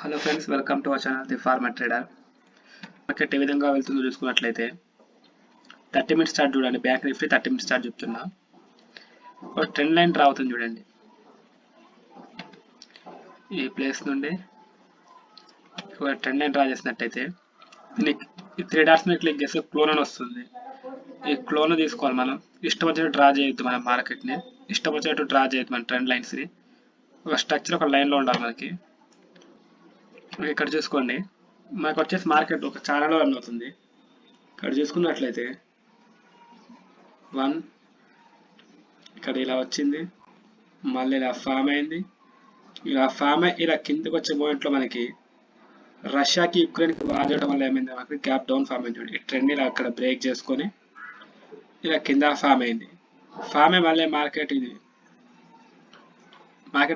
Hello friends, welcome to our channel the farmer trader. Market ఏ విధంగా వెళ్తుందో చూసుకున్నట్లయితే 30 మినిట్స్ చార్ట్ చూడండి. బ్యాంక్ నిఫ్టీ 30 మినిట్స్ చార్ట్ చెప్తున్నా. ఒక ట్రెండ్ లైన్ డ్రా అవుతుంది చూడండి. ఈ ప్లేస్ నుండి ఒక ట్రెండ్ లైన్ డ్రా చేసినట్టయితే దీనికి ఈ 3 డాట్స్ మీద క్లిక్ చేస్తే క్లోన్ అని వస్తుంది. ఈ క్లోన్ తీసుకోవాలి. మనం ఇష్టం వచ్చినట్టు డ్రా చేయొద్దు. మన మార్కెట్ని ఇష్టం వచ్చినట్టు డ్రా చేయొద్దు. మన ట్రెండ్ లైన్స్ని ఒక స్ట్రక్చర్ ఒక లైన్లో ఉండాలి. మనకి ఇక్కడ చూసుకోండి, మనకు వచ్చేసి మార్కెట్ ఒక ఛానల్లో రన్ అవుతుంది. ఇక్కడ చూసుకున్నట్లయితే 1 ఇక్కడ ఇలా వచ్చింది, మళ్ళీ ఇలా ఫామ్ అయింది. ఇలా ఫామ్ అయ్యి ఇలా కిందకి వచ్చే మూమెంట్లో మనకి రష్యాకి యుక్రెయిన్కి వార్ చేయడం వల్ల ఏమైంది, మనకి గ్యాప్ డౌన్ ఫామ్ అయింది. ఈ ట్రెండ్ ఇలా అక్కడ బ్రేక్ చేసుకొని ఇలా కింద ఫామ్ అయింది. ఫామ్ అయ్యి మళ్ళీ మార్కెట్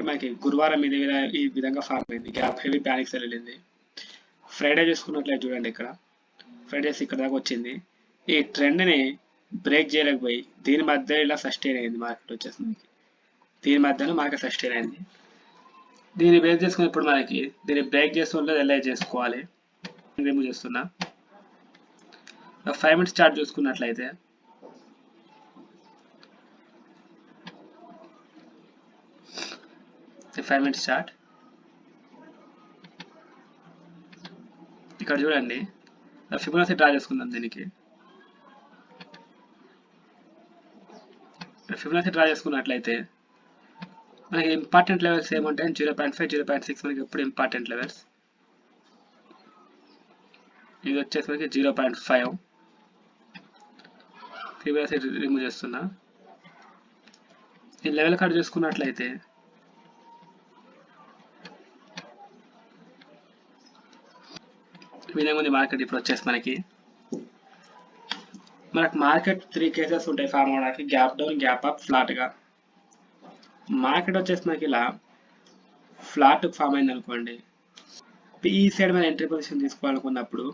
మనకి గురువారం ఇది ఈ విధంగా ఫామ్ అయింది. గ్యాప్ హెవీ ప్యానిక్స్ వెళ్ళింది. ఫ్రైడే చూసుకున్నట్లయితే చూడండి, ఇక్కడ ఫ్రైడేస్ ఇక్కడ దాకా వచ్చింది. ఈ ట్రెండ్ని బ్రేక్ చేయలేకపోయి దీని మధ్య ఇలా సస్టైన్ అయింది. మార్కెట్ వచ్చేసి మనకి దీని మధ్యలో మార్కెట్ సస్టైన్ అయింది. దీన్ని బ్రేక్ చేసుకుని ఇప్పుడు మనకి దీన్ని బ్రేక్ చేసుకుంటే ఎల్ఐ చేసుకోవాలి. రిమూవ్ చేస్తున్నా. 5 మినిట్స్ చార్ట్ చూసుకున్నట్లయితే the 5 minutes chart ఇక్కడ చూడండి. ఫిబొనాక్సీ డ్రా చేసుకుందాం. దీనికి ఫిబొనాక్సీ డ్రా చేసుకున్నట్లయితే మనకి ఇంపార్టెంట్ లెవెల్స్ ఏముంటాయి? 0.5, 0.6 మనకి ఎప్పుడు ఇంపార్టెంట్ లెవెల్స్. ఇది వచ్చేసి మనకి 0.5. ఫిబొనాక్సీ రిమూవ్ చేస్తున్నా. ఈ లెవెల్ కార్డ్ చూసుకున్నట్లయితే విధంగా ఉంది. మార్కెట్ ఇప్పుడు వచ్చేసి మనకి మార్కెట్ 3 కేసెస్ ఉంటాయి ఫామ్ అవడానికి: గ్యాప్ డౌన్, గ్యాప్ అప్, ఫ్లాట్గా. మార్కెట్ వచ్చేసి మనకి ఇలా ఫ్లాట్ ఫామ్ అయింది అనుకోండి. ఈ సైడ్ మన ఎంట్రీ పొజిషన్ తీసుకోవాలనుకున్నప్పుడు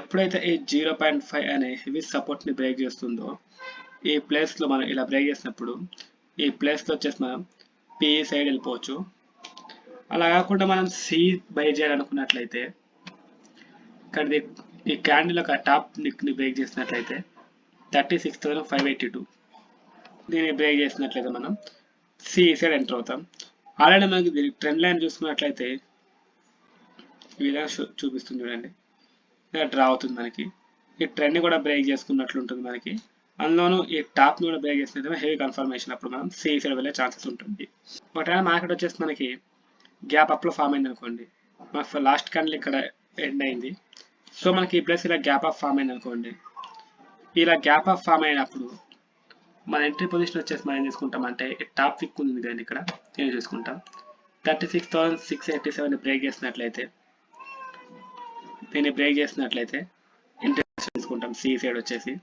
ఎప్పుడైతే ఈ 0.5 అనే హెవీ సపోర్ట్ని బ్రేక్ చేస్తుందో ఈ ప్లేస్లో మనం ఇలా బ్రేక్ చేసినప్పుడు ఈ ప్లేస్లో వచ్చేసి మనం పిఈ సైడ్ వెళ్ళిపోవచ్చు. అలా కాకుండా మనం సి బై చేయాలనుకున్నట్లయితే ఇక్కడ ఈ క్యాండిల్ ఒక టాప్ నిక్ని బ్రేక్ చేసినట్లయితే 36,582 దీన్ని బ్రేక్ చేసినట్లయితే మనం సి సైడ్ ఎంటర్ అవుతాం. ఆల్రెడీ మనకి దీనికి ట్రెండ్ లైన్ చూసుకున్నట్లయితే ఈ విధంగా చూపిస్తుంది చూడండి. ఇలా డ్రా అవుతుంది. మనకి ఈ ట్రెండ్ కూడా బ్రేక్ చేసుకున్నట్లు ఉంటుంది. మనకి అందులోనూ ఈ టాప్ని కూడా బ్రేక్ చేసినట్లయితే హెవీ కన్ఫర్మేషన్, అప్పుడు మనం సి సైడ్ వెళ్ళే ఛాన్సెస్ ఉంటుంది. బట్ మార్కెట్ వచ్చేసి మనకి గ్యాప్ అప్లో ఫామ్ అయింది అనుకోండి. మనకు లాస్ట్ క్యాండిల్ ఇక్కడ ఎండ్ అయింది. సో మనకి ఈ ప్లేస్ ఇలా గ్యాప్ ఆఫ్ ఫామ్ అయింది అనుకోండి. ఇలా గ్యాప్ ఆఫ్ ఫామ్ అయినప్పుడు మన ఎంట్రీ పొజిషన్ వచ్చేసి మనం ఏం చేసుకుంటామంటే టాప్ విక్ ఉంది కానీ ఇక్కడ ఏం చేసుకుంటాం 36,687 బ్రేక్ చేసినట్లయితే దీన్ని బ్రేక్ చేసినట్లయితే ఎంట్రీ పొజిషన్ తీసుకుంటాం సి సైడ్ వచ్చేసి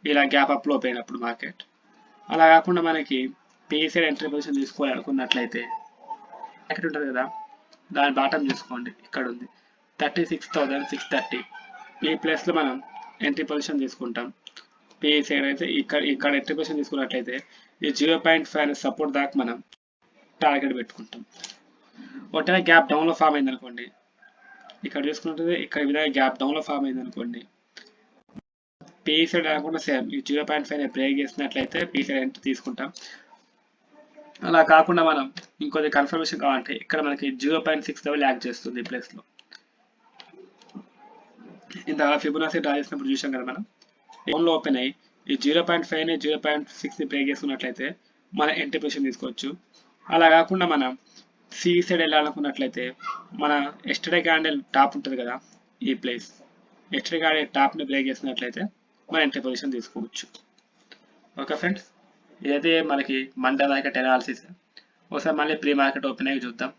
ఇలా గ్యాప్ అప్లో పోయినప్పుడు మార్కెట్. అలా కాకుండా మనకి పి సైడ్ ఎంట్రీ పొజిషన్ తీసుకోవాలనుకున్నట్లయితే మార్కెట్ ఉంటుంది కదా, దాని బాటం చూసుకోండి, ఇక్కడ ఉంది 36,630. ఈ ప్లేస్లో మనం ఎంట్రీ పొజిషన్ తీసుకుంటాం. పి సైడ్ అయితే ఇక్కడ ఎంట్రీ పొజిషన్ తీసుకున్నట్లయితే ఈ 0.5 అనే సపోర్ట్ దాకా మనం టార్గెట్ పెట్టుకుంటాం. ఒకటే గ్యాప్ డౌన్లో ఫామ్ అయింది అనుకోండి, ఇక్కడ చూసుకుంటే ఇక్కడ విధంగా గ్యాప్ డౌన్లో ఫామ్ అయింది అనుకోండి, పి సైడ్ కాకుండా సేమ్ ఈ 0.5 బ్రేక్ చేసినట్లయితే పి సైడ్ ఎంట్రీ తీసుకుంటాం. అలా కాకుండా మనం ఇంకొద్ది కన్ఫర్మేషన్ కావాలంటే ఇక్కడ మనకి 0.6 లెవెల్ యాక్ట్ చేస్తుంది. ఈ ప్లేస్లో ఇంత ఫిబొనాక్సీ డ్రా చేసినప్పుడు చూసాం కదా, మనం డౌన్లో ఓపెన్ అయ్యి ఈ 0.5ని 0.6ని బ్రేక్ చేసుకున్నట్లయితే మన ఎంట్రీ పొజిషన్ తీసుకోవచ్చు. అలా కాకుండా మనం సి సైడ్ వెళ్ళాలనుకున్నట్లయితే మన ఎస్టర్డే క్యాండిల్ టాప్ ఉంటుంది కదా, ఈ ప్లేస్ ఎస్టర్డే క్యాండిల్ టాప్ని బ్రేక్ చేసినట్లయితే మన ఎంట్రీ పొజిషన్ తీసుకోవచ్చు. ఓకే ఫ్రెండ్స్, ఇదైతే మనకి మండే మార్కెట్ అనాలిసిస్. ఒకసారి మళ్ళీ ప్రీ మార్కెట్ ఓపెన్ అయ్యి చూద్దాం.